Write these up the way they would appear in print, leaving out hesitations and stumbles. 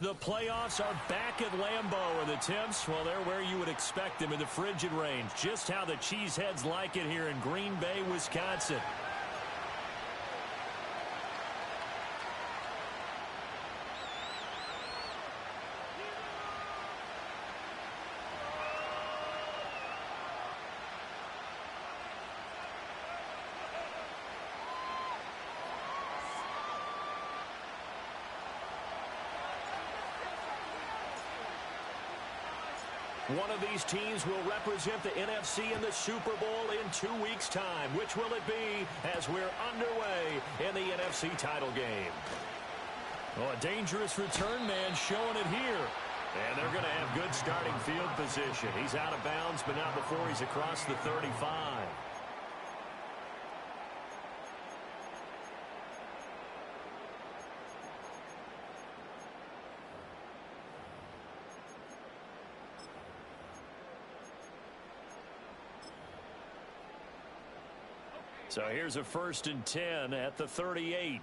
The playoffs are back at Lambeau, and the temps, well, they're where you would expect them in the frigid range. Just how the Cheeseheads like it here in Green Bay, Wisconsin. One of these teams will represent the NFC in the Super Bowl in 2 weeks' time. Which will it be as we're underway in the NFC title game? Oh, a dangerous return man showing it here. And they're going to have good starting field position. He's out of bounds, but not before he's across the 35. So here's a 1st and 10 at the 38.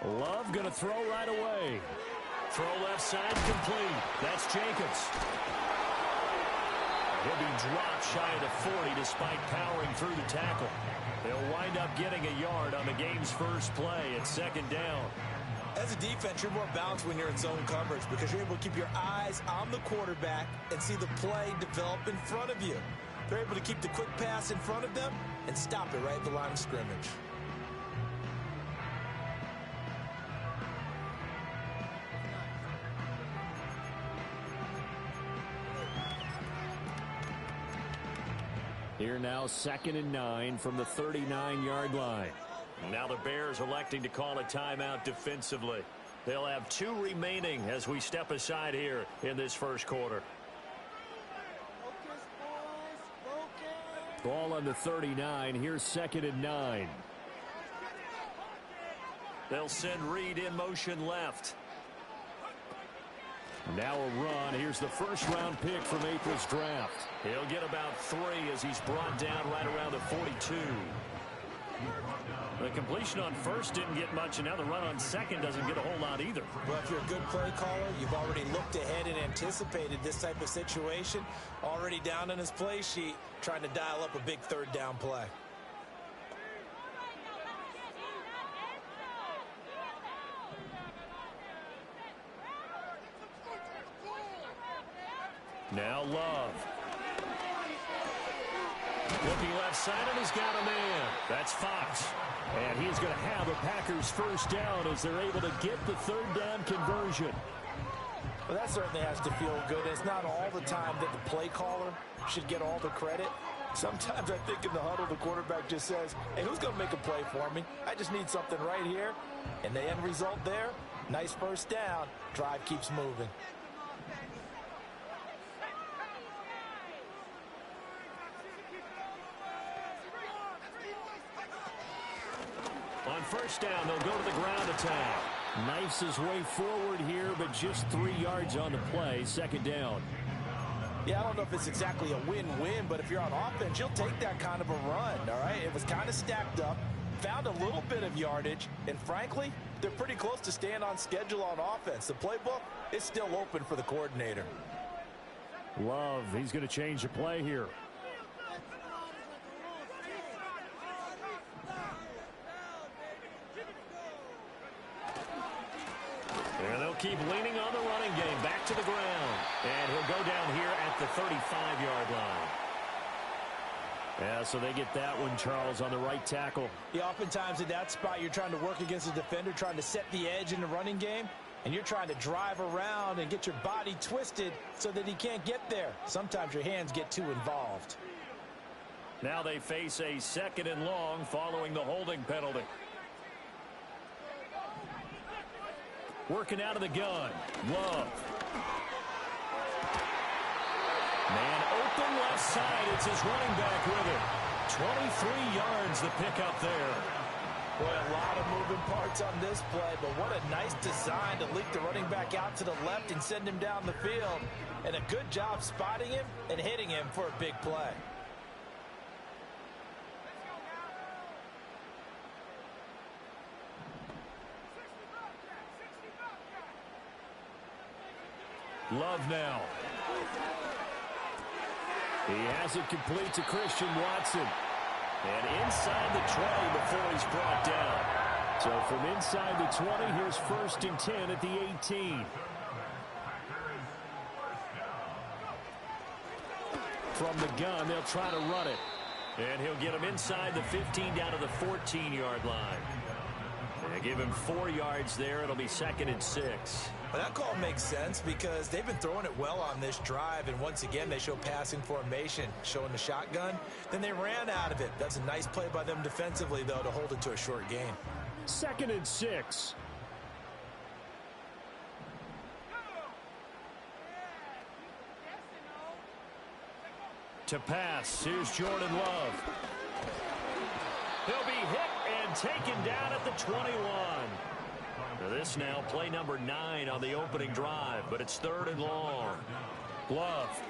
Love going to throw right away. Throw left side complete. That's Jacobs. He'll be dropped shy of the 40 despite powering through the tackle. They'll wind up getting a yard on the game's first play at 2nd down. As a defense, you're more balanced when you're in zone coverage because you're able to keep your eyes on the quarterback and see the play develop in front of you. They're able to keep the quick pass in front of them and stop it right at the line of scrimmage. Here now 2nd and 9 from the 39-yard line. Now the Bears electing to call a timeout defensively. They'll have 2 remaining as we step aside here in this first quarter. Ball on the 39. Here's 2nd and 9. They'll send Reed in motion left. Now a run. Here's the first-round pick from April's draft. He'll get about 3 as he's brought down right around the 42. The completion on first didn't get much, and now the run on second doesn't get a whole lot either. Well, if you're a good play caller, you've already looked ahead and anticipated this type of situation. Already down in his play sheet, trying to dial up a big 3rd down play. Now Love. Looking left side, and he's got a man. That's Fox. And he's going to have a Packers first down as they're able to get the 3rd down conversion. Well, that certainly has to feel good. It's not all the time that the play caller should get all the credit. Sometimes I think in the huddle, the quarterback just says, hey, who's going to make a play for me? I just need something right here. And the end result there, nice first down. Drive keeps moving. On first down, they'll go to the ground attack. Knifes his way forward here, but just 3 yards on the play. 2nd down. Yeah, I don't know if it's exactly a win-win, but if you're on offense, you'll take that kind of a run, all right? It was kind of stacked up, found a little bit of yardage, and frankly, they're pretty close to staying on schedule on offense. The playbook is still open for the coordinator. Love, he's going to change the play here. And they'll keep leaning on the running game. Back to the ground. And he'll go down here at the 35-yard line. Yeah, so they get that one, Charles, on the right tackle. Yeah, oftentimes in that spot, you're trying to work against a defender, trying to set the edge in the running game, and you're trying to drive around and get your body twisted so that he can't get there. Sometimes your hands get too involved. Now they face a 2nd and long following the holding penalty. Working out of the gun. Love. Man open left side. It's his running back with it. 23 yards the pickup there. Boy, a lot of moving parts on this play, but what a nice design to leak the running back out to the left and send him down the field. And a good job spotting him and hitting him for a big play. Love now. He has it complete to Christian Watson. And inside the 20 before he's brought down. So from inside the 20, here's 1st and 10 at the 18. From the gun, they'll try to run it. And he'll get him inside the 15 down to the 14-yard line. They give him 4 yards there. It'll be 2nd and 6. Well, that call makes sense because they've been throwing it well on this drive, and once again they show passing formation, showing the shotgun. Then they ran out of it. That's a nice play by them defensively, though, to hold it to a short gain. 2nd and 6. To pass, here's Jordan Love. He'll be hit and taken down at the 21. Now this now play number 9 on the opening drive, but it's 3rd and long. Love.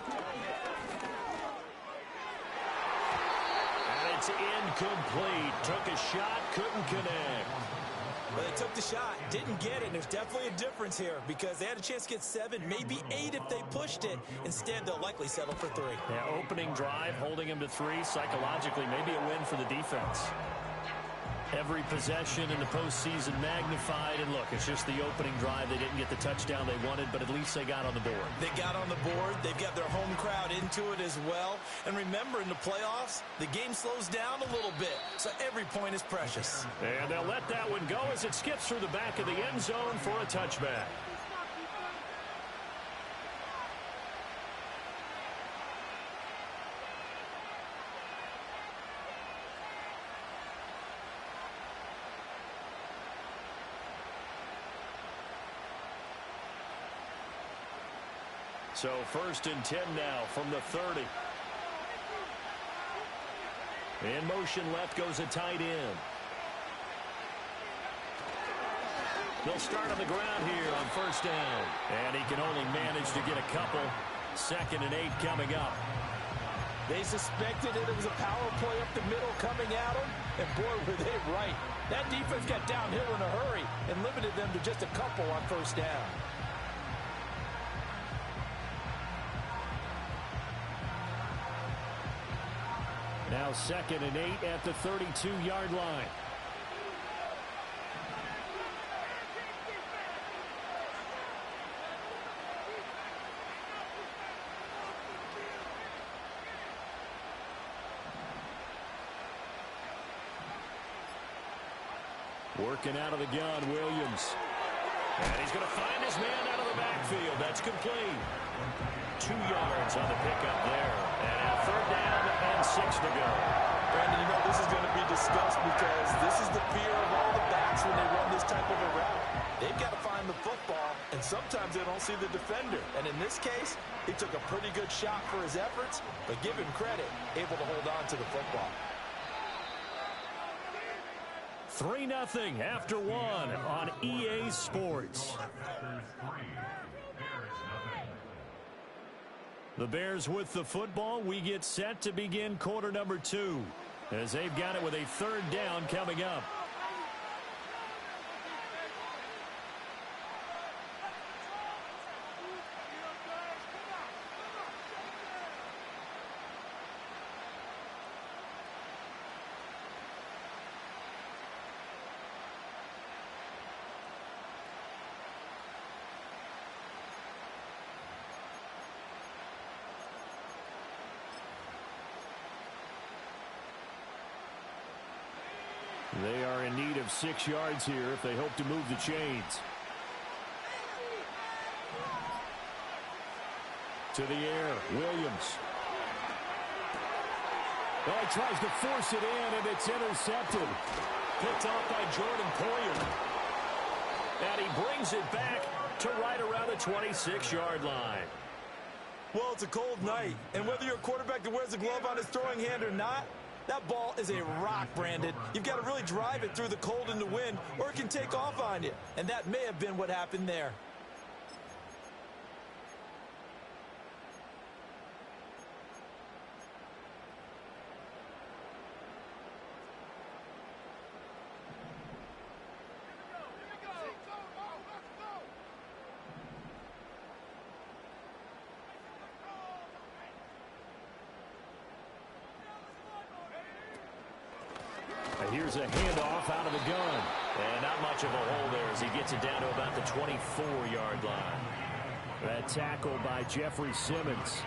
And it's incomplete. Took a shot, couldn't connect. Well, they took the shot, didn't get it, and there's definitely a difference here because they had a chance to get 7, maybe 8 if they pushed it. Instead, they'll likely settle for 3. Yeah, opening drive, holding him to 3, psychologically, maybe a win for the defense. Every possession in the postseason magnified, and look, it's just the opening drive. They didn't get the touchdown they wanted, but at least they got on the board. They got on the board. They've got their home crowd into it as well. And remember, in the playoffs, the game slows down a little bit, so every point is precious. And they'll let that one go as it skips through the back of the end zone for a touchback. So 1st and 10 now from the 30. In motion left goes a tight end. They'll start on the ground here on 1st down. And he can only manage to get a couple. 2nd and 8 coming up. They suspected it was a power play up the middle coming at them. And boy, were they right. That defense got downhill in a hurry and limited them to just a couple on 1st down. Now 2nd and 8 at the 32-yard line. Working out of the gun, Williams. And he's going to find his man out of the backfield. That's complete. 2 yards on the pickup there. And a 3rd down and 6 to go. Brandon, you know this is going to be discussed because this is the fear of all the backs when they run this type of a route. They've got to find the football, and sometimes they don't see the defender. And in this case, he took a pretty good shot for his efforts, but give him credit, able to hold on to the football. 3-0 after 1 on EA Sports. The Bears with the football. We get set to begin quarter number 2 as they've got it with a 3rd down coming up. They are in need of 6 yards here if they hope to move the chains. To the air, Williams. Oh, he tries to force it in, and it's intercepted. Picked off by Jordan Poyer. And he brings it back to right around the 26-yard line. Well, it's a cold night, and whether you're a quarterback that wears a glove on his throwing hand or not, that ball is a rock, Brandon. You've got to really drive it through the cold and the wind, or it can take off on you. And that may have been what happened there. And here's a handoff out of the gun. And not much of a hole there as he gets it down to about the 24-yard line. That tackle by Jeffrey Simmons.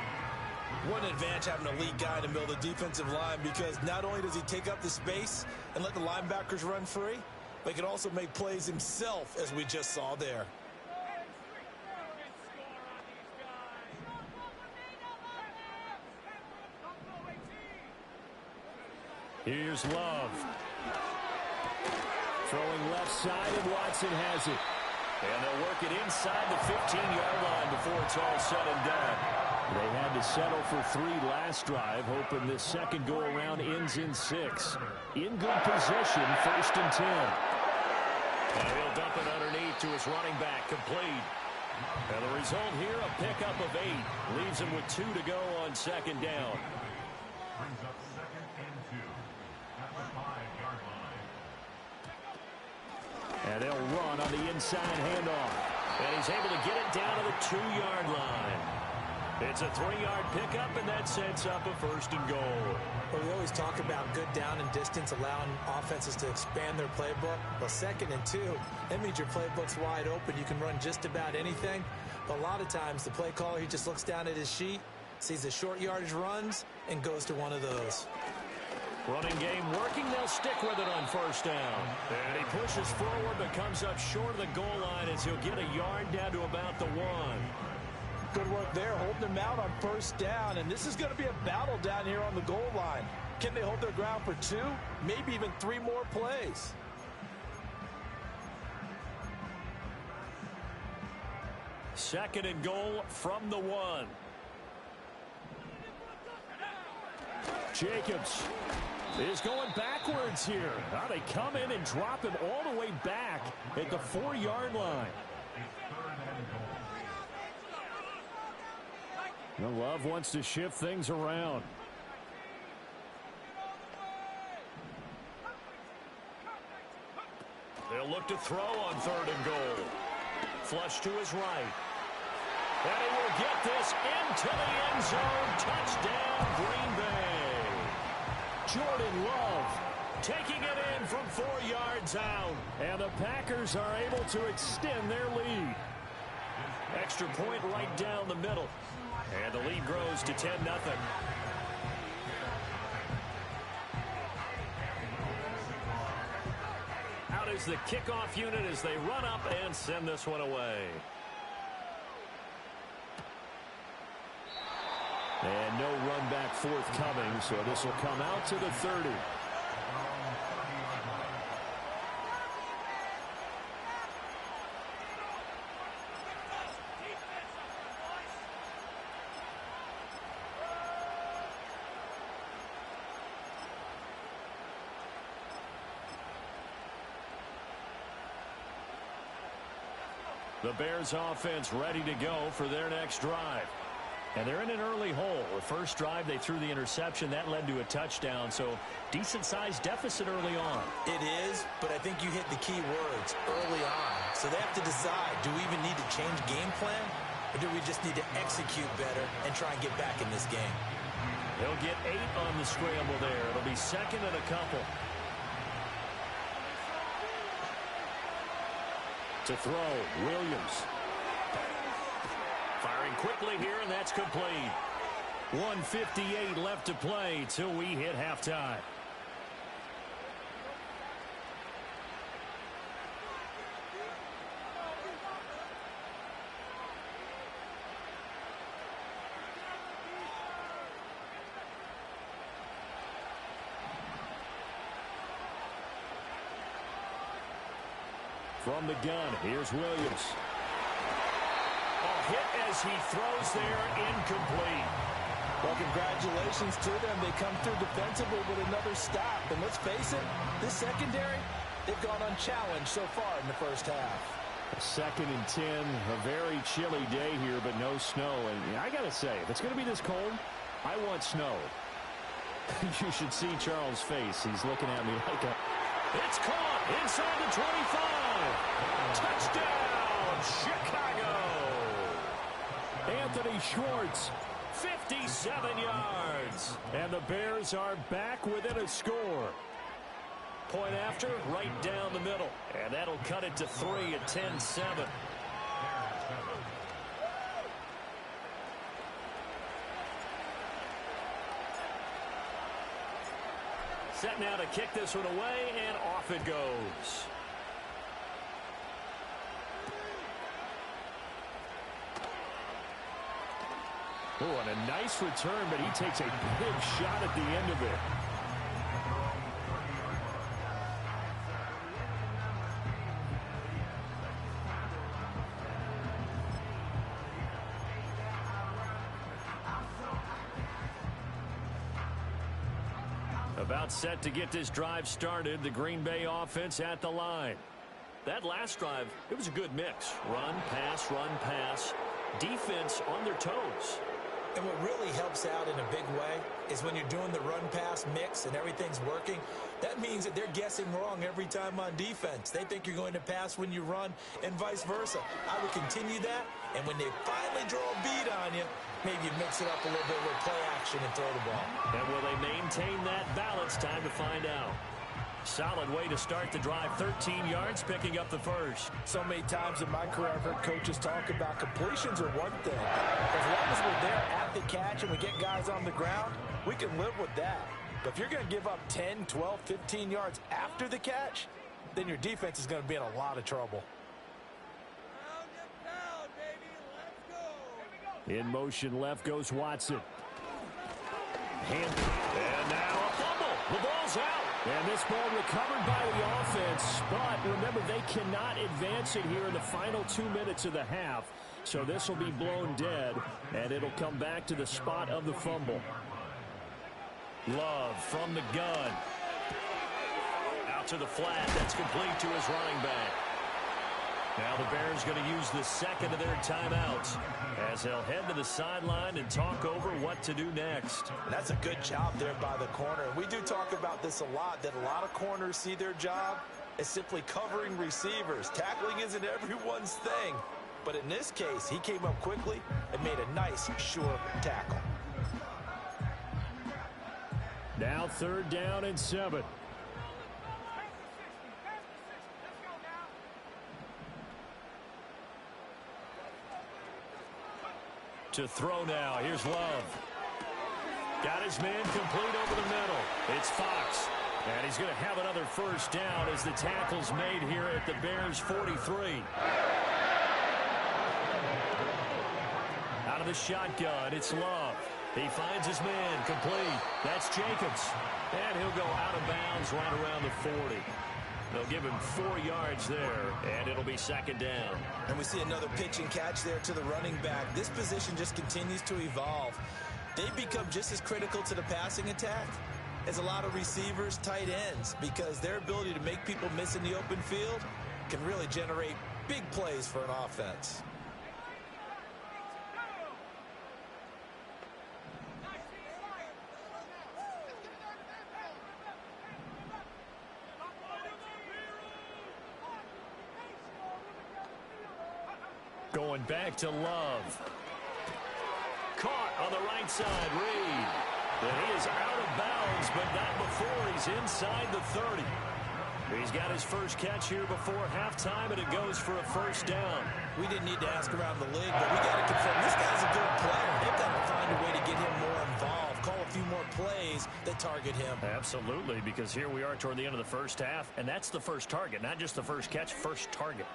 What an advantage having a elite guy in the middle of the defensive line, because not only does he take up the space and let the linebackers run free, but he can also make plays himself, as we just saw there. Here's Love. Throwing left side, and Watson has it. And they'll work it inside the 15-yard line before it's all said and done. They had to settle for 3 last drive, hoping this second go-around ends in 6. In good position, 1st and 10. And he'll dump it underneath to his running back, complete. And the result here, a pickup of 8. Leaves him with 2 to go on 2nd down. Brings up 2nd and 2 at the 5-yard line. And they'll run on the inside handoff. And he's able to get it down to the 2-yard line. It's a 3-yard pickup, and that sets up a 1st and goal. Well, we always talk about good down and distance, allowing offenses to expand their playbook. Well, 2nd and 2, that means your playbook's wide open. You can run just about anything. But a lot of times, the play caller, he just looks down at his sheet, sees the short yardage runs, and goes to one of those. Running game working. They'll stick with it on 1st down. And he pushes forward, but comes up short of the goal line as he'll get a yard down to about the 1. Good work there, holding them out on 1st down. And this is going to be a battle down here on the goal line. Can they hold their ground for 2, maybe even 3 more plays? Second and goal from the 1. Jacobs is going backwards here. Now they come in and drop him all the way back at the 4-yard line. Well, Love wants to shift things around. They'll look to throw on 3rd and goal. Flush to his right. And he will get this into the end zone. Touchdown, Green Bay. Jordan Love taking it in from 4 yards out. And the Packers are able to extend their lead. Extra point right down the middle. And the lead grows to 10-0. Out is the kickoff unit as they run up and send this one away. And no run back forthcoming, so this will come out to the 30. The Bears offense ready to go for their next drive. And they're in an early hole. The first drive, they threw the interception. That led to a touchdown, so decent-sized deficit early on. It is, but I think you hit the key words, early on. So they have to decide, do we even need to change game plan, or do we just need to execute better and try and get back in this game? They'll get 8 on the scramble there. It'll be 2nd and a couple. To throw, Williams. Firing quickly here, and that's complete. 1:58 left to play till we hit halftime. From the gun, here's Williams. A hit as he throws there, incomplete. Well, congratulations to them. They come through defensively with another stop. And let's face it, this secondary, they've gone unchallenged so far in the first half. 2nd and 10, a very chilly day here, but no snow. And I got to say, if it's going to be this cold, I want snow. You should see Charles' face. He's looking at me like a... It's caught inside the 25. Touchdown, Chicago. Anthony Schwartz, 57 yards. And the Bears are back within a score. Point after, right down the middle. And that'll cut it to 3 at 10-7. Set now to kick this one away, and off it goes. Oh, and a nice return, but he takes a big shot at the end of it. About set to get this drive started. The Green Bay offense at the line. That last drive, it was a good mix. Run, pass, defense on their toes. And what really helps out in a big way is when you're doing the run-pass mix and everything's working, that means that they're guessing wrong every time on defense. They think you're going to pass when you run and vice versa. I would continue that, and when they finally draw a beat on you, maybe you mix it up a little bit with play action and throw the ball. And will they maintain that balance? Time to find out. Solid way to start the drive. 13 yards, picking up the first. So many times in my career, I've heard coaches talk about completions are one thing. As long as we're there at the catch and we get guys on the ground, we can live with that. But if you're going to give up 10, 12, 15 yards after the catch, then your defense is going to be in a lot of trouble. In motion left goes Watson. And now a fumble. The ball's out. And this ball recovered by the offense. But remember, they cannot advance it here in the final 2 minutes of the half. So this will be blown dead, and it'll come back to the spot of the fumble. Love from the gun. Out to the flat. That's complete to his running back. Now the Bears going to use the second of their timeouts as they'll head to the sideline and talk over what to do next. And that's a good job there by the corner. We do talk about this a lot, that a lot of corners see their job as simply covering receivers. Tackling isn't everyone's thing. But in this case, he came up quickly and made a nice, sure tackle. Now 3rd down and 7. To throw now. Here's Love. Got his man complete over the middle. It's Fox. And he's going to have another first down as the tackle's made here at the Bears 43. Out of the shotgun, it's Love. He finds his man complete. That's Jacobs. And he'll go out of bounds right around the 40. They'll give him 4 yards there, and it'll be 2nd down. And we see another pitch and catch there to the running back. This position just continues to evolve. They become just as critical to the passing attack as a lot of receivers, tight ends, because their ability to make people miss in the open field can really generate big plays for an offense. Going back to Love. Caught on the right side, Reed. And he is out of bounds, but not before he's inside the 30. He's got his first catch here before halftime, and it goes for a first down. We didn't need to ask around the league, but we got to confirm this guy's a good player. They've got to find a way to get him more involved, call a few more plays that target him. Absolutely, because here we are toward the end of the first half, and that's the first target, not just the first catch, first target.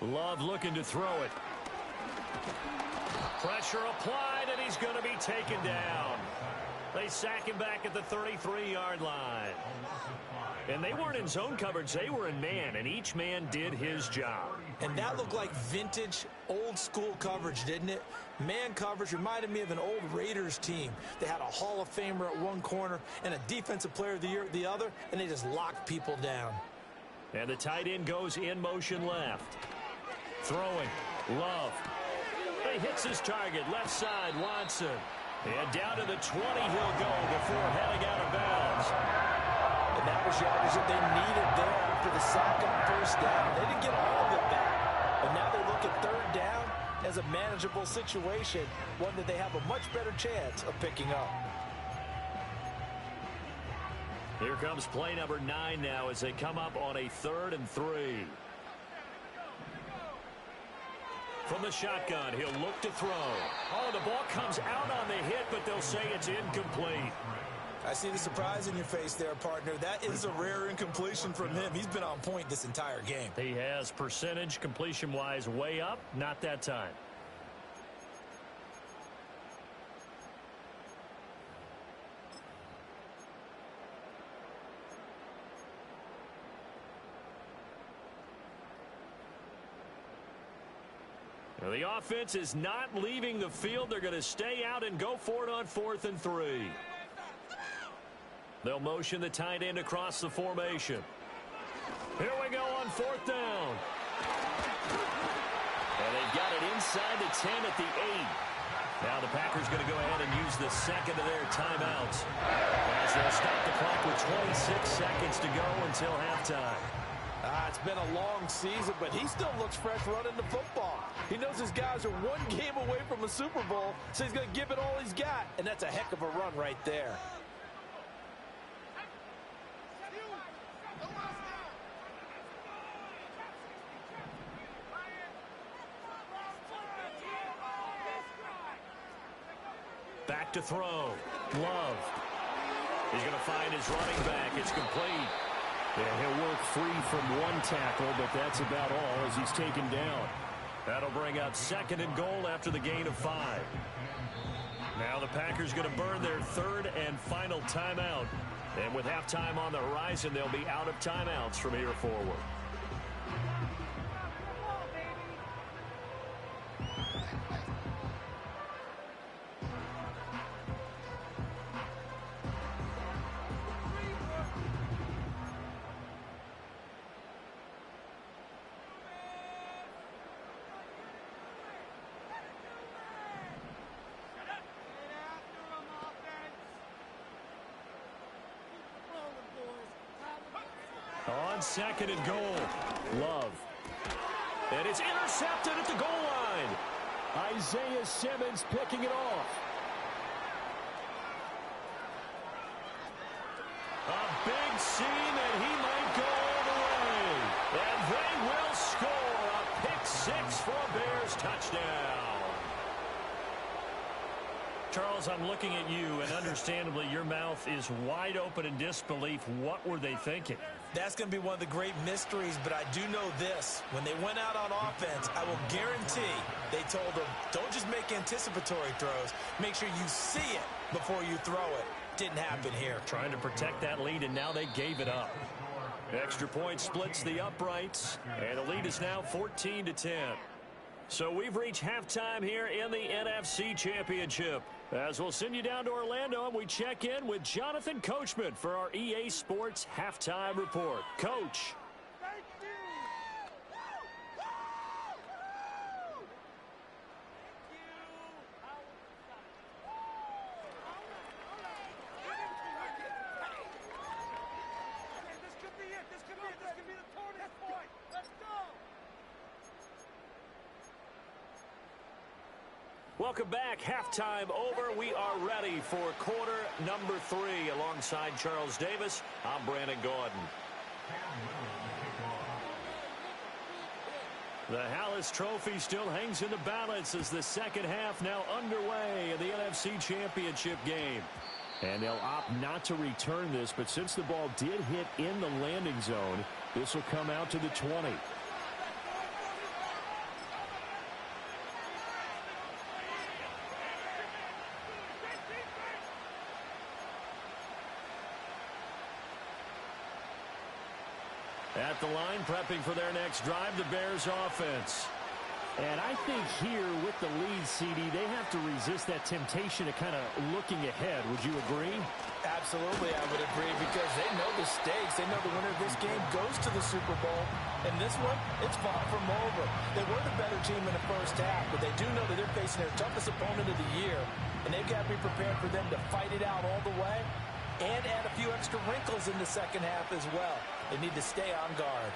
Love looking to throw it. Pressure applied, and he's going to be taken down. They sack him back at the 33-yard line. And they weren't in zone coverage. They were in man, and each man did his job. And that looked like vintage, old-school coverage, didn't it? Man coverage reminded me of an old Raiders team. They had a Hall of Famer at one corner and a Defensive Player of the Year at the other, and they just locked people down. And the tight end goes in motion left. Throwing. Love. He hits his target. Left side, Watson. And down to the 20 he'll go before heading out of bounds. And that was yardage that they needed there after the sack on first down. They didn't get all of it back, at third down as a manageable situation, one that they have a much better chance of picking up. Here comes play number 9 now as they come up on a 3rd and 3. From the shotgun, he'll look to throw. Oh, the ball comes out on the hit, but they'll say it's incomplete. I see the surprise in your face there, partner. That is a rare incompletion from him. He's been on point this entire game. He has percentage completion-wise way up, not that time. Now, the offense is not leaving the field. They're going to stay out and go for it on 4th and 3. They'll motion the tight end across the formation. Here we go on 4th down. And they've got it inside the 10 at the 8. Now the Packers going to go ahead and use the second of their timeouts as they'll stop the clock with 26 seconds to go until halftime. It's been a long season, but he still looks fresh running the football. He knows his guys are one game away from a Super Bowl, so he's going to give it all he's got, and that's a heck of a run right there. Back to throw. Love. He's going to find his running back. It's complete. Yeah, he'll work free from one tackle, but that's about all as he's taken down. That'll bring out 2nd and goal after the gain of 5. Now the Packers going to burn their 3rd and final timeout. And with halftime on the horizon, they'll be out of timeouts from here forward. On 2nd and goal, Love. And it's intercepted at the goal line. Isaiah Simmons picking it off. A big seam, and he might go all the way. And they will score a pick 6 for a Bears touchdown. Charles, I'm looking at you, and understandably, your mouth is wide open in disbelief. What were they thinking? That's going to be one of the great mysteries, but I do know this. When they went out on offense, I will guarantee they told them, don't just make anticipatory throws. Make sure you see it before you throw it. Didn't happen here. Trying to protect that lead, and now they gave it up. Extra point splits the uprights, and the lead is now 14-10. So we've reached halftime here in the NFC Championship. As we'll send you down to Orlando, and we check in with Jonathan Coachman for our EA Sports Halftime Report. Coach. Welcome back. Halftime over. We are ready for quarter number 3. Alongside Charles Davis, I'm Brandon Gordon. The Hallis Trophy still hangs in the balance as the second half now underway in the NFC Championship game. And they'll opt not to return this, but since the ball did hit in the landing zone, this will come out to the 20. At the line, prepping for their next drive, the Bears offense. And I think here with the lead, CD, they have to resist that temptation of kind of looking ahead. Would you agree? Absolutely, I would agree, because they know the stakes. They know the winner of this game goes to the Super Bowl. And this one, it's far from over. They were the better team in the first half, but they do know that they're facing their toughest opponent of the year. And they've got to be prepared for them to fight it out all the way and add a few extra wrinkles in the second half as well. They need to stay on guard.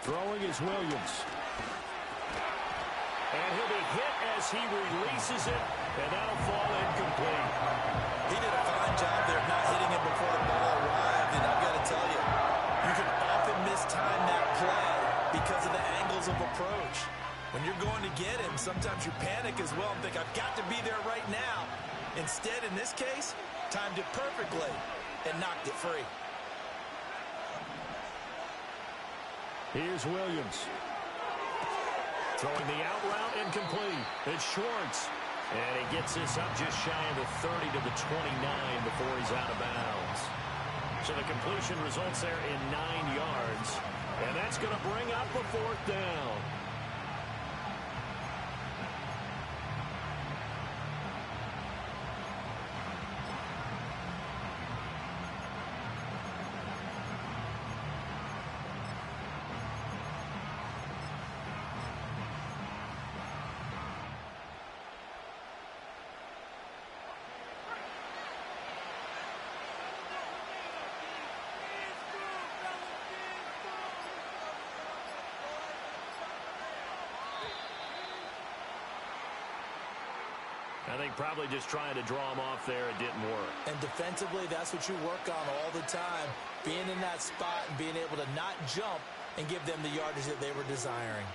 Throwing is Williams. And he'll be hit as he releases it, and that'll fall incomplete. He did a fine job there of not hitting him before the ball arrived, and I've got to tell you, you can often mistime that play because of the angles of approach. When you're going to get him, sometimes you panic as well and think, I've got to be there right now. Instead, in this case, timed it perfectly and knocked it free. Here's Williams. Throwing the out route incomplete. It's Schwartz. And he gets this up just shy of the 30 to the 29 before he's out of bounds. So the completion results there in 9 yards. And that's going to bring up a 4th down. I think probably just trying to draw him off there, it didn't work. And defensively, that's what you work on all the time. Being in that spot and being able to not jump and give them the yardage that they were desiring.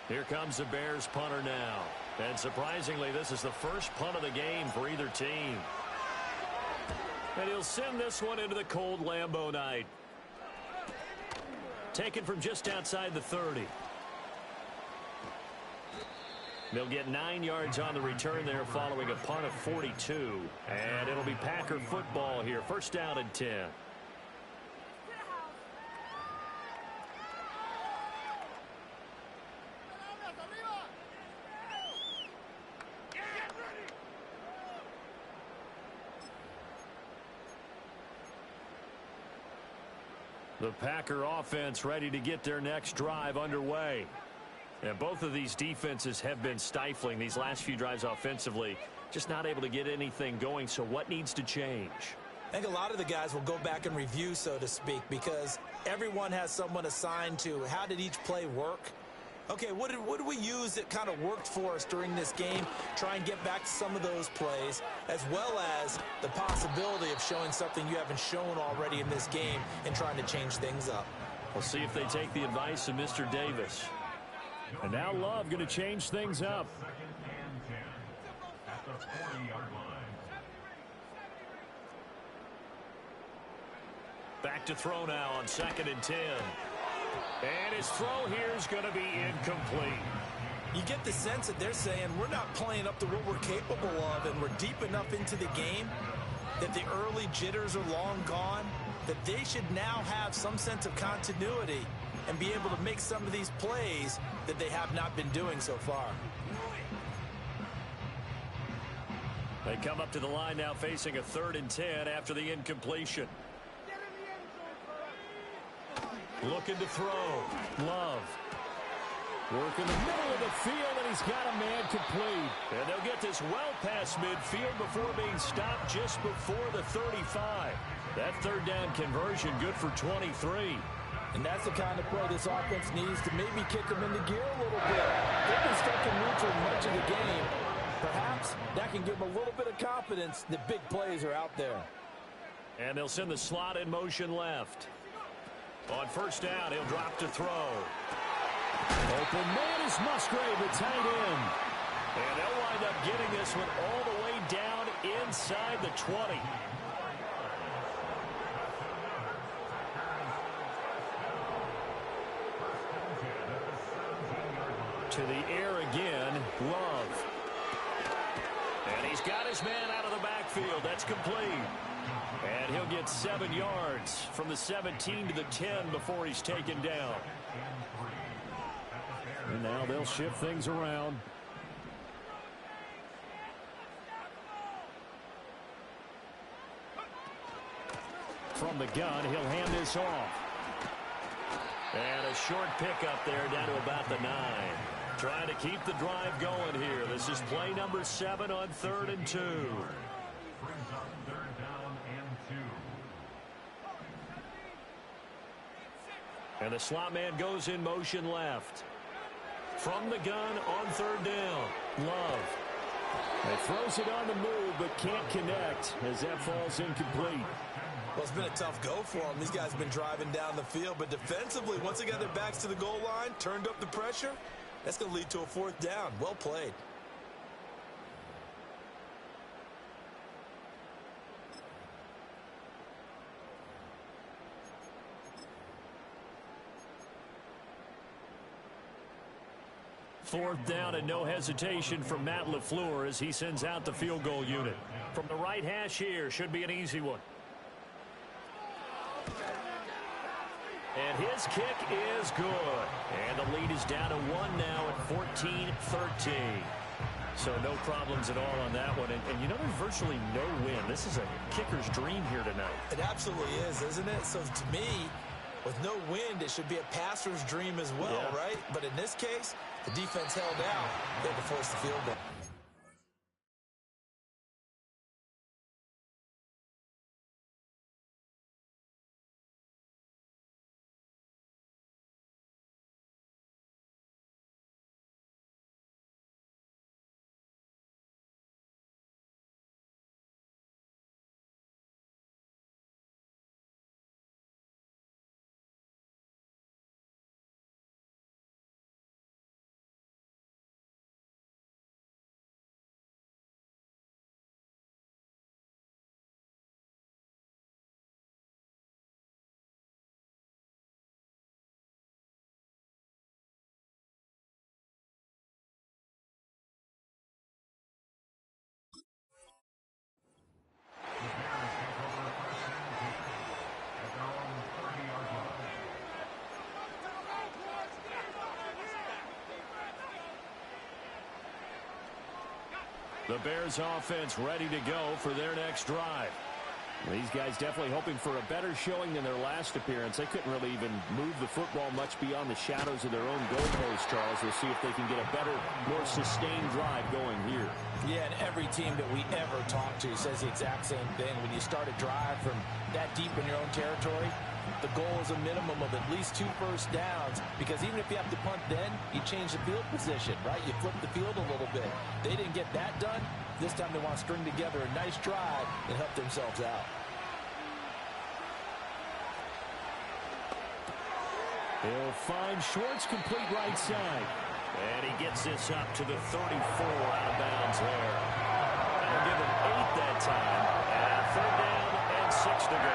Here comes the Bears punter now. And surprisingly, this is the first punt of the game for either team. And he'll send this one into the cold Lambeau night. Taken from just outside the 30. They'll get 9 yards on the return there following a punt of 42. And it'll be Packer football here. First down and 10. The Packer offense ready to get their next drive underway. And both of these defenses have been stifling these last few drives offensively. Just not able to get anything going. So what needs to change? I think a lot of the guys will go back and review, so to speak, because everyone has someone assigned to how did each play work. Okay, what did we use that kind of worked for us during this game? Try and get back to some of those plays, as well as the possibility of showing something you haven't shown already in this game and trying to change things up. We'll see if they take the advice of Mr. Davis. And now Love going to change things up. 2nd and 10 at the 40-yard line. Back to throw now on 2nd and 10. And his throw here is going to be incomplete. You get the sense that they're saying we're not playing up to what we're capable of, and we're deep enough into the game that the early jitters are long gone, that they should now have some sense of continuity and be able to make some of these plays that they have not been doing so far. They come up to the line now facing a 3rd and 10 after the incompletion. Looking to throw. Love. Work in the middle of the field, and he's got a man complete. And they'll get this well past midfield before being stopped just before the 35. That 3rd down conversion good for 23. And that's the kind of play this offense needs to maybe kick them into gear a little bit. They've been stuck in neutral much of the game. Perhaps that can give them a little bit of confidence that big plays are out there. And they'll send the slot in motion left. On 1st down, he'll drop to throw. Open man is Musgrave, the tight end. And they'll wind up getting this one all the way down inside the 20. To the air again, Love. And he's got his man out of the backfield. That's complete. And he'll get 7 yards from the 17 to the 10 before he's taken down. And now they'll shift things around. From the gun, he'll hand this off. And a short pickup there down to about the 9. Trying to keep the drive going here. This is play number 7 on 3rd and 2. Brings up 3rd down and 2. And the slot man goes in motion left. From the gun on 3rd down. Love. He throws it on the move, but can't connect as that falls incomplete. Well, it's been a tough go for them. These guys have been driving down the field, but defensively, once they got their backs to the goal line, turned up the pressure, that's going to lead to a 4th down. Well played. Fourth down and no hesitation from Matt LaFleur as he sends out the field goal unit. From the right hash here, should be an easy one. And his kick is good. And the lead is down to 1 now at 14-13. So no problems at all on that one. And you know, there's virtually no win. This is a kicker's dream here tonight. It absolutely is, isn't it? So to me, with no wind, it should be a passer's dream as well, Yeah. right? But in this case, the defense held out. They had to force the field goal. The Bears offense ready to go for their next drive. These guys definitely hoping for a better showing than their last appearance. They couldn't really even move the football much beyond the shadows of their own goalpost, Charles. We'll see if they can get a better, more sustained drive going here. Yeah, and every team that we ever talk to says the exact same thing. When you start a drive from that deep in your own territory, the goal is a minimum of at least 2 first downs, because even if you have to punt then, you change the field position, right? You flip the field a little bit. They didn't get that done. This time they want to string together a nice drive and help themselves out. He'll find Schwartz complete right side. And he gets this up to the 34 out of bounds there. That'll give him 8 that time. And 3rd down and 6 to go.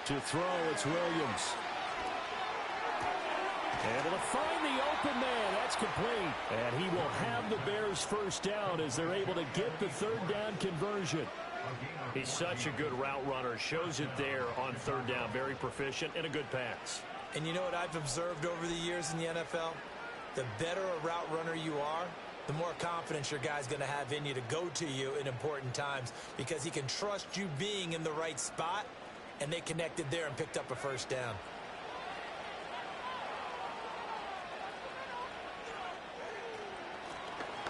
To throw, it's Williams. Able to find the open man. That's complete. And he will have the Bears first down as they're able to get the 3rd down conversion. He's such a good route runner. Shows it there on 3rd down. Very proficient and a good pass. And you know what I've observed over the years in the NFL? The better a route runner you are, the more confidence your guy's going to have in you to go to you in important times, because he can trust you being in the right spot, and they connected there and picked up a first down.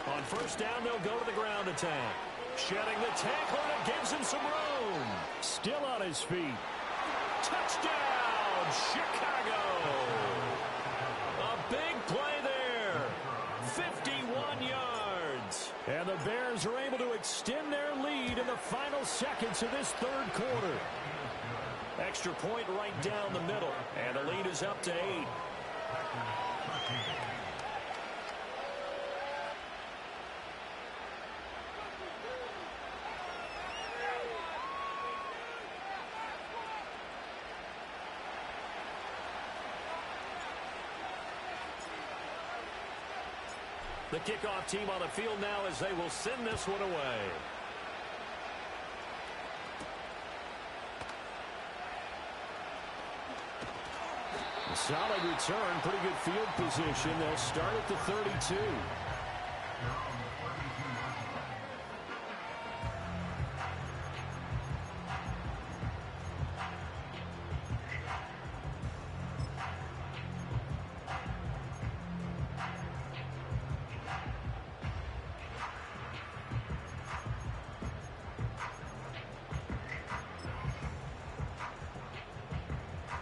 On 1st down, they'll go to the ground attack. Shedding the tackle, and it gives him some room. Still on his feet. Touchdown, Chicago. A big play there. 51 yards. And the Bears are able to extend their lead in the final seconds of this 3rd quarter. Extra point right down the middle. And the lead is up to 8. The kickoff team on the field now as they will send this one away. Solid return, pretty good field position. They'll start at the 32.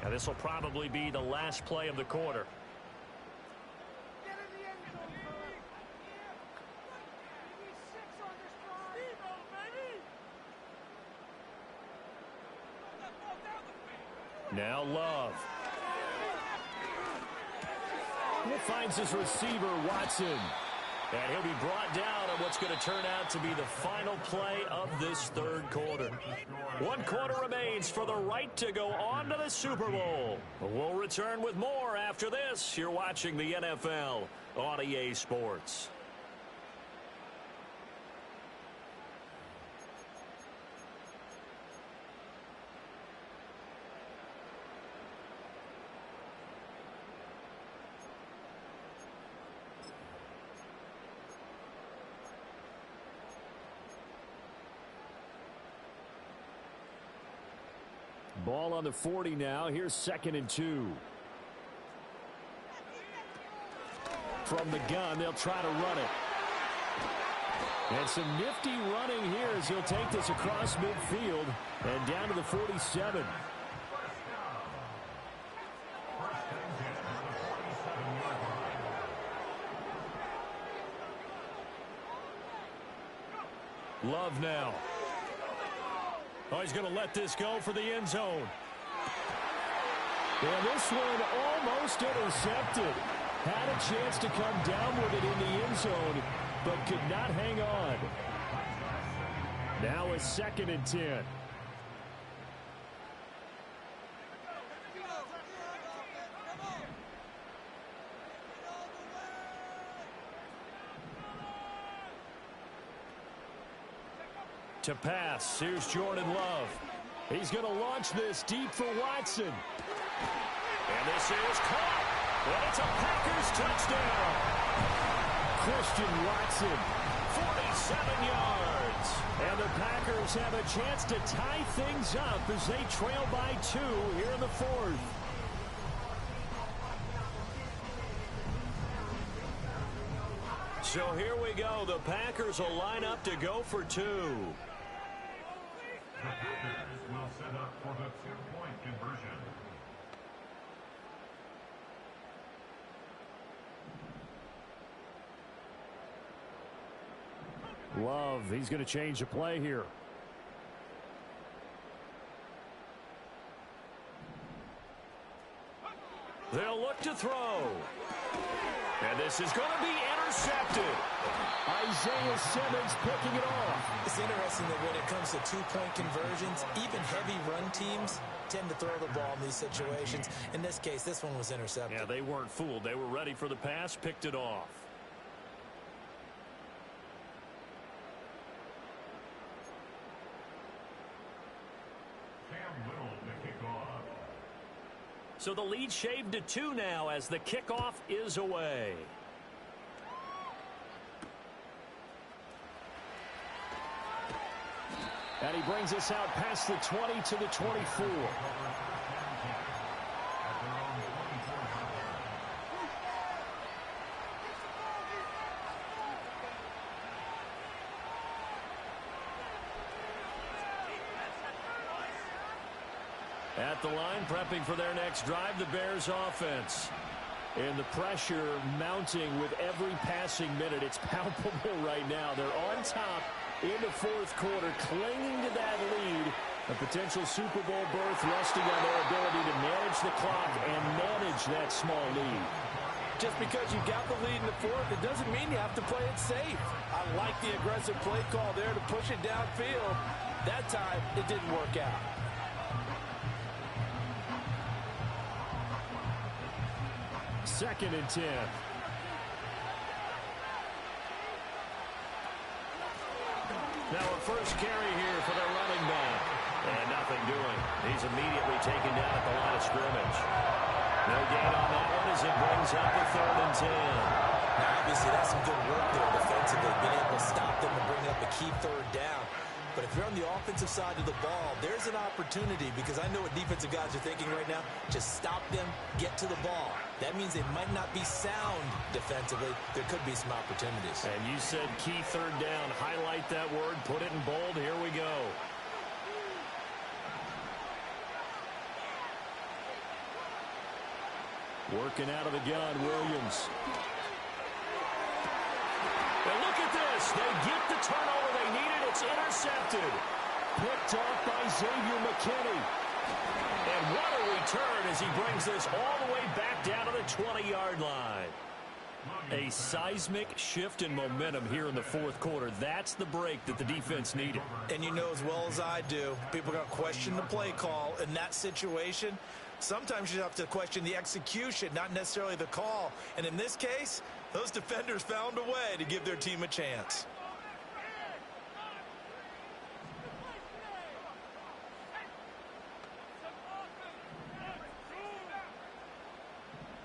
Now, this will probably be the last play of the quarter. Now Love. He finds his receiver, Watson. And he'll be brought down on what's going to turn out to be the final play of this third quarter. 1 quarter remains for the right to go on to the Super Bowl. We'll return with more after this. You're watching the NFL on EA Sports. Ball on the 40 now. Here's 2nd and 2. From the gun, they'll try to run it. And some nifty running here as he'll take this across midfield and down to the 47. Love now. Oh, he's going to let this go for the end zone. And this one almost intercepted. Had a chance to come down with it in the end zone, but could not hang on. Now it's 2nd and 10. To pass, here's Jordan Love. He's going to launch this deep for Watson. And this is caught. And it's a Packers touchdown. Christian Watson. 47 yards. And the Packers have a chance to tie things up as they trail by 2 here in the 4th. So here we go. The Packers will line up to go for 2. The Packers will set up for the 2-point conversion. Love, he's going to change the play here. They'll look to throw. And this is going to be intercepted. Isaiah Simmons picking it off. It's interesting that when it comes to 2-point conversions, even heavy run teams tend to throw the ball in these situations. In this case, this one was intercepted. Yeah, they weren't fooled. They were ready for the pass, picked it off. So the lead shaved to 2 now as the kickoff is away. And he brings us out past the 20 to the 24. At the line, prepping for their next drive, the Bears offense. And the pressure mounting with every passing minute. It's palpable right now. They're on top in the 4th quarter, clinging to that lead. A potential Super Bowl berth resting on their ability to manage the clock and manage that small lead. Just because you got the lead in the 4th, it doesn't mean you have to play it safe. I like the aggressive play call there to push it downfield. That time, it didn't work out. Second and 10. Now a first carry here for their running back. And nothing doing. He's immediately taken down at the line of scrimmage. No gain on that one as it brings up a 3rd and 10. Now, obviously, that's some good work there defensively, being able to stop them and bring up a key 3rd down. But if you're on the offensive side of the ball, there's an opportunity, because I know what defensive guys are thinking right now. Just stop them, get to the ball. That means they might not be sound defensively. There could be some opportunities. And you said key 3rd down. Highlight that word, put it in bold. Here we go. Working out of the gun, Williams. And look at this. They get the turnover they needed. It's intercepted. Picked off by Xavier McKinney. And what a return as he brings this all the way back down to the 20-yard line. A seismic shift in momentum here in the 4th quarter. That's the break that the defense needed. And you know as well as I do, people are going to question the play call in that situation. Sometimes you have to question the execution, not necessarily the call. And in this case, those defenders found a way to give their team a chance.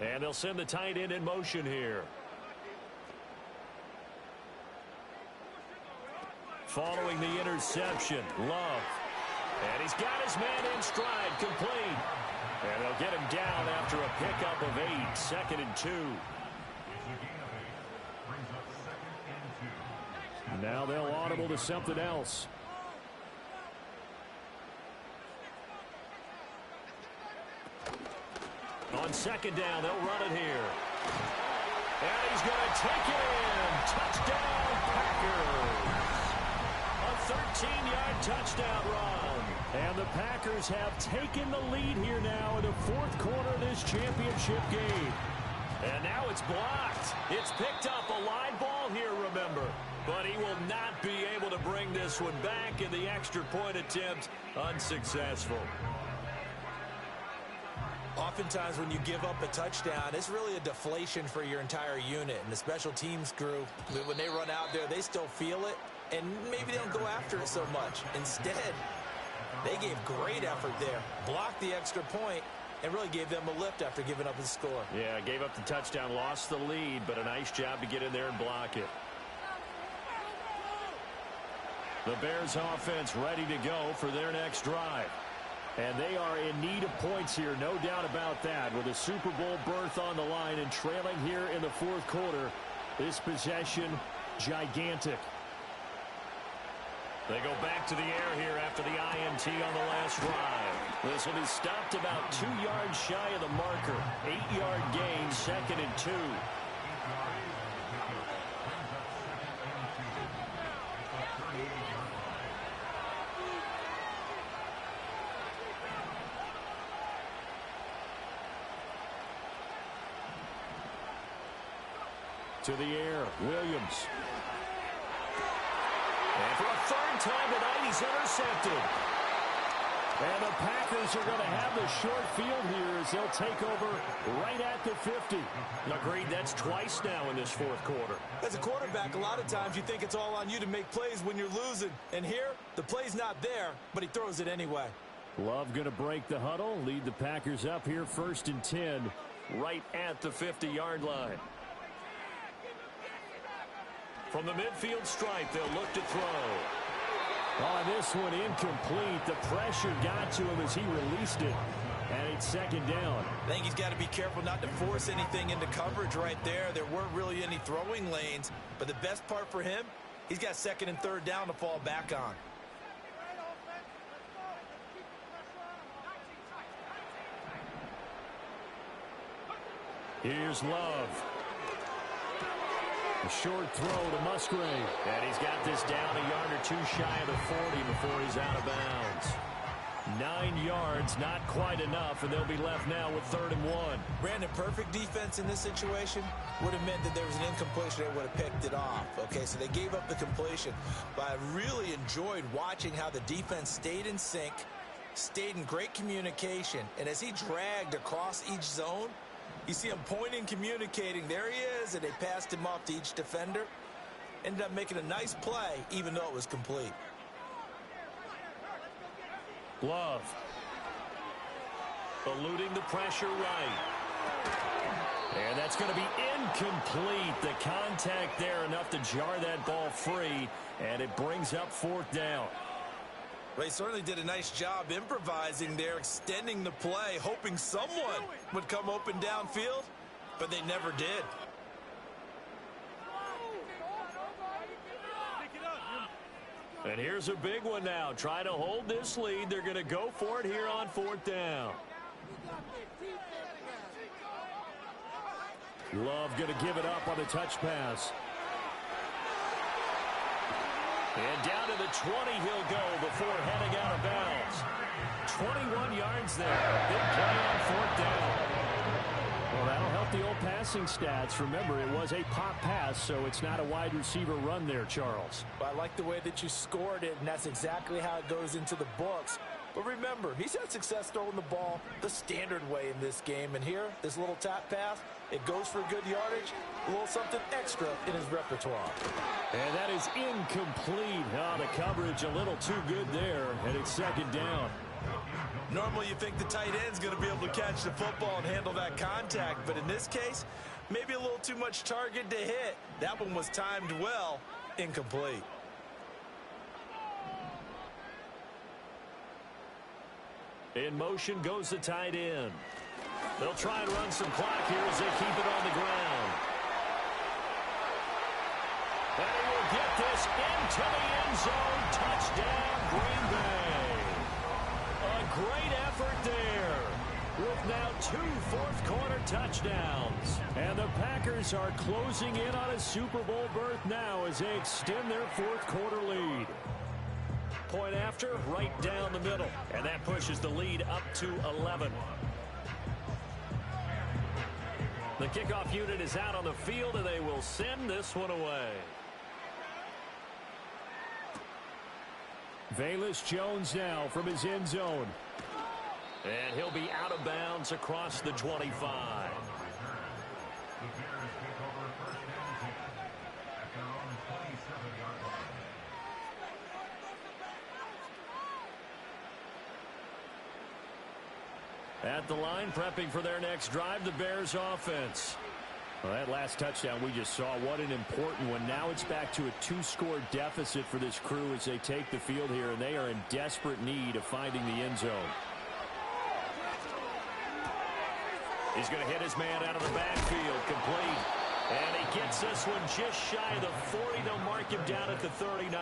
And they'll send the tight end in motion here. Following the interception, Love. And he's got his man in stride, complete. And they'll get him down after a pickup of 8, 2nd and 2. Now they'll audible to something else. On 2nd down, they'll run it here. And he's going to take it in. Touchdown, Packers. A 13-yard touchdown run. And the Packers have taken the lead here now in the 4th quarter of this championship game. And now it's blocked. It's picked up, a live ball here, remember. But he will not be able to bring this one back, and the extra point attempt unsuccessful. Oftentimes when you give up a touchdown, it's really a deflation for your entire unit. And the special teams crew, when they run out there, they still feel it. And maybe they don't go after it so much. Instead, they gave great effort there. Blocked the extra point and really gave them a lift after giving up the score. Yeah, gave up the touchdown, lost the lead, but a nice job to get in there and block it. The Bears offense ready to go for their next drive. And they are in need of points here, no doubt about that. With a Super Bowl berth on the line and trailing here in the 4th quarter, this possession, gigantic. They go back to the air here after the INT on the last drive. This will be stopped about 2 yards shy of the marker. 8-yard gain, 2nd and 2. To the air, Williams. And for a 3rd time tonight, he's intercepted. And the Packers are going to have the short field here as they'll take over right at the 50. Agreed, that's twice now in this 4th quarter. As a quarterback, a lot of times you think it's all on you to make plays when you're losing. And here, the play's not there, but he throws it anyway. Love going to break the huddle, lead the Packers up here 1st and 10. Right at the 50-yard line. From the midfield stripe, they'll look to throw. On this one, incomplete. The pressure got to him as he released it. And it's 2nd down. I think he's got to be careful not to force anything into coverage right there. There weren't really any throwing lanes. But the best part for him, he's got 2nd and 3rd down to fall back on. Here's Love. A short throw to Musgrave. And he's got this down a yard or 2 shy of the 40 before he's out of bounds. 9 yards, not quite enough, and they'll be left now with 3rd and 1. Brandon, perfect defense in this situation would have meant that there was an incompletion. They would have picked it off. Okay, so they gave up the completion. But I really enjoyed watching how the defense stayed in sync, stayed in great communication, and as he dragged across each zone, you see him pointing, communicating. There he is, and they passed him off to each defender. Ended up making a nice play, even though it was complete. Love. Eluding the pressure right. And that's going to be incomplete. The contact there enough to jar that ball free, and it brings up 4th down. They certainly did a nice job improvising there, extending the play, hoping someone would come open downfield, but they never did. And here's a big one now. Trying to hold this lead. They're going to go for it here on 4th down. Love going to give it up on the touch pass. And down to the 20 he'll go before heading out of bounds. 21 yards there. Big play on 4th down. Well, that'll help the old passing stats. Remember, it was a pop pass, so it's not a wide receiver run there, Charles. Well, I like the way that you scored it, and that's exactly how it goes into the books. But remember, he's had success throwing the ball the standard way in this game. And here, this little tap pass, it goes for good yardage, a little something extra in his repertoire. And that is incomplete. Oh, the coverage a little too good there, and it's 2nd down. Normally you think the tight end's going to be able to catch the football and handle that contact, but in this case, maybe a little too much target to hit. That one was timed well, incomplete. In motion goes the tight end. They'll try and run some clock here as they keep it on the ground. And he will get this into the end zone. Touchdown, Green Bay. A great effort there with now 2 fourth-quarter touchdowns. And the Packers are closing in on a Super Bowl berth now as they extend their 4th-quarter lead. Point after, right down the middle. And that pushes the lead up to 11. The kickoff unit is out on the field, and they will send this one away. Velus Jones now from his end zone. And he'll be out of bounds across the 25. At the line, prepping for their next drive, the Bears offense. Well, that last touchdown we just saw, what an important one. Now it's back to a 2-score deficit for this crew as they take the field here, and they are in desperate need of finding the end zone. He's going to hit his man out of the backfield, complete. And he gets this one just shy of the 40. They'll mark him down at the 39.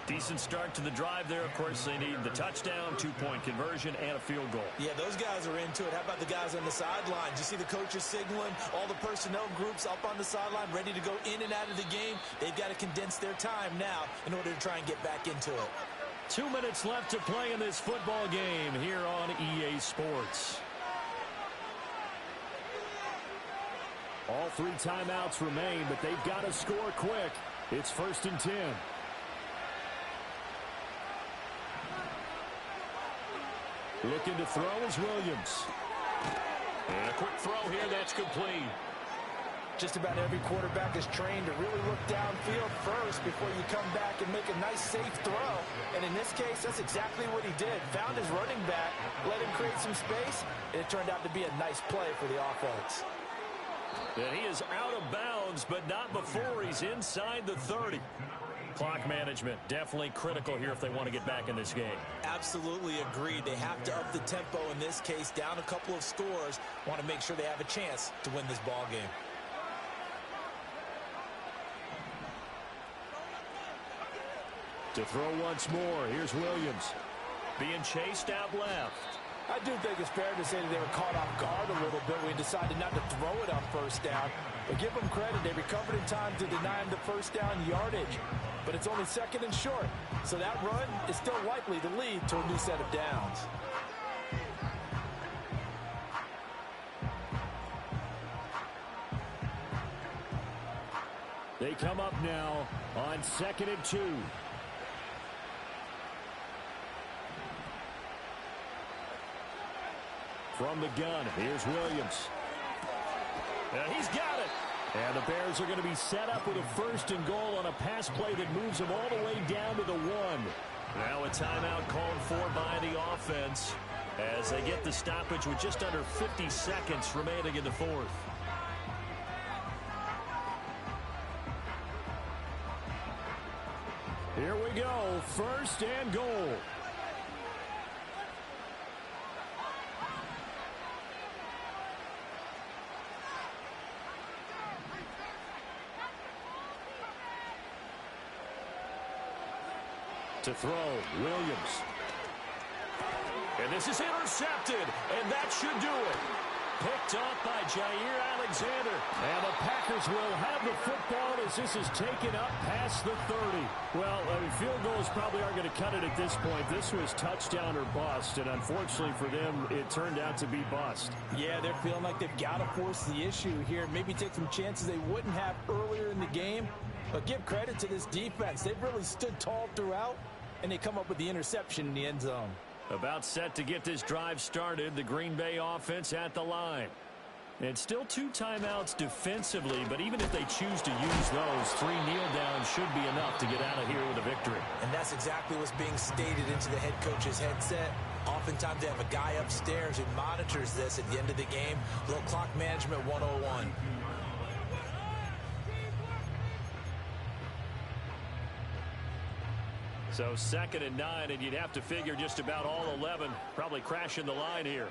Decent start to the drive there. Of course, they need the touchdown, 2-point conversion, and a field goal. Yeah, those guys are into it. How about the guys on the sidelines? You see the coaches signaling, all the personnel groups up on the sideline, ready to go in and out of the game. They've got to condense their time now in order to try and get back into it. 2 minutes left to play in this football game here on EA Sports. All 3 timeouts remain, but they've got to score quick. It's 1st and 10. Looking to throw is Williams. And a quick throw here, that's complete. Just about every quarterback is trained to really look downfield first before you come back and make a nice, safe throw. And in this case, that's exactly what he did. Found his running back, let him create some space, and it turned out to be a nice play for the offense. And he is out of bounds, but not before he's inside the 30. Clock management, definitely critical here if they want to get back in this game. Absolutely agreed. They have to up the tempo in this case, down a couple of scores. Want to make sure they have a chance to win this ball game. To throw once more, here's Williams. Being chased out left. I do think it's fair to say that they were caught off guard a little bit when he decided not to throw it on 1st down. But give them credit, they recovered in time to deny him the 1st down yardage. But it's only 2nd and short, so that run is still likely to lead to a new set of downs. They come up now on 2nd and 2. From the gun, here's Williams. And he's got it. And the Bears are going to be set up with a 1st and goal on a pass play that moves them all the way down to the 1. Now a timeout called for by the offense. as they get the stoppage with just under 50 seconds remaining in the fourth. Here we go, first and goal. To throw, Williams. And this is intercepted, and that should do it. Picked off by Jair Alexander. And the Packers will have the football as this is taken up past the 30. Well, field goals probably aren't going to cut it at this point. This was touchdown or bust, and unfortunately for them, it turned out to be bust. Yeah, they're feeling like they've got to force the issue here. Maybe take some chances they wouldn't have earlier in the game. But give credit to this defense. They've really stood tall throughout, and they come up with the interception in the end zone. About set to get this drive started, the Green Bay offense at the line. And still 2 timeouts defensively, but even if they choose to use those, 3 kneel downs should be enough to get out of here with a victory. And that's exactly what's being stated into the head coach's headset. Oftentimes they have a guy upstairs who monitors this at the end of the game. Little clock management 101. So 2nd and 9, and you'd have to figure just about all 11 probably crashing the line here.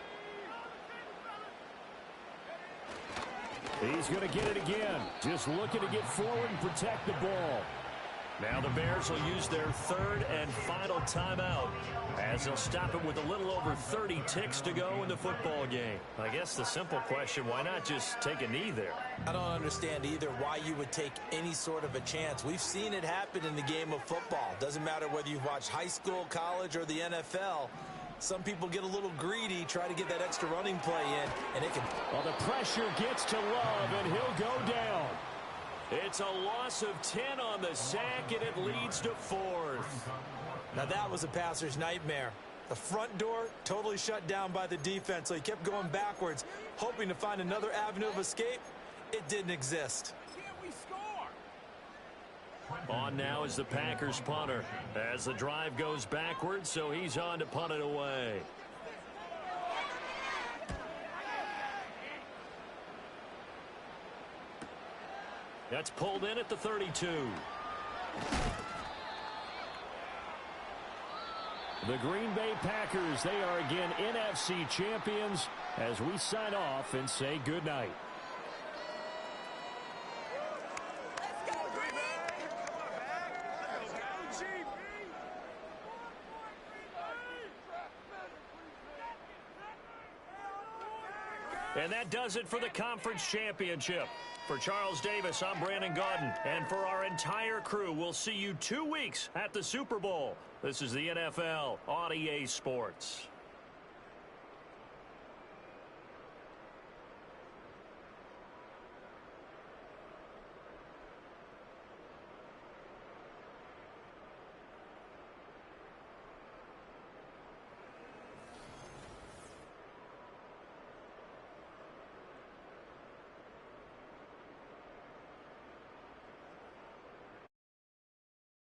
He's going to get it again. Just looking to get forward and protect the ball. Now the Bears will use their 3rd and final timeout as they'll stop it with a little over 30 ticks to go in the football game. I guess the simple question, why not just take a knee there? I don't understand either why you would take any sort of a chance. We've seen it happen in the game of football. Doesn't matter whether you've watched high school, college, or the NFL. Some people get a little greedy, try to get that extra running play in, and it can... Well, the pressure gets to Love, and he'll go down. It's a loss of 10 on the sack, and it leads to 4th. Now that was a passer's nightmare. The front door totally shut down by the defense, so he kept going backwards, hoping to find another avenue of escape. It didn't exist. On now is the Packers punter as the drive goes backwards, so he's on to punt it away. That's pulled in at the 32. The Green Bay Packers, they are again NFC champions as we sign off and say goodnight. And that does it for the conference championship. For Charles Davis, I'm Brandon Gaudin. And for our entire crew, we'll see you 2 weeks at the Super Bowl. This is the NFL on EA Sports.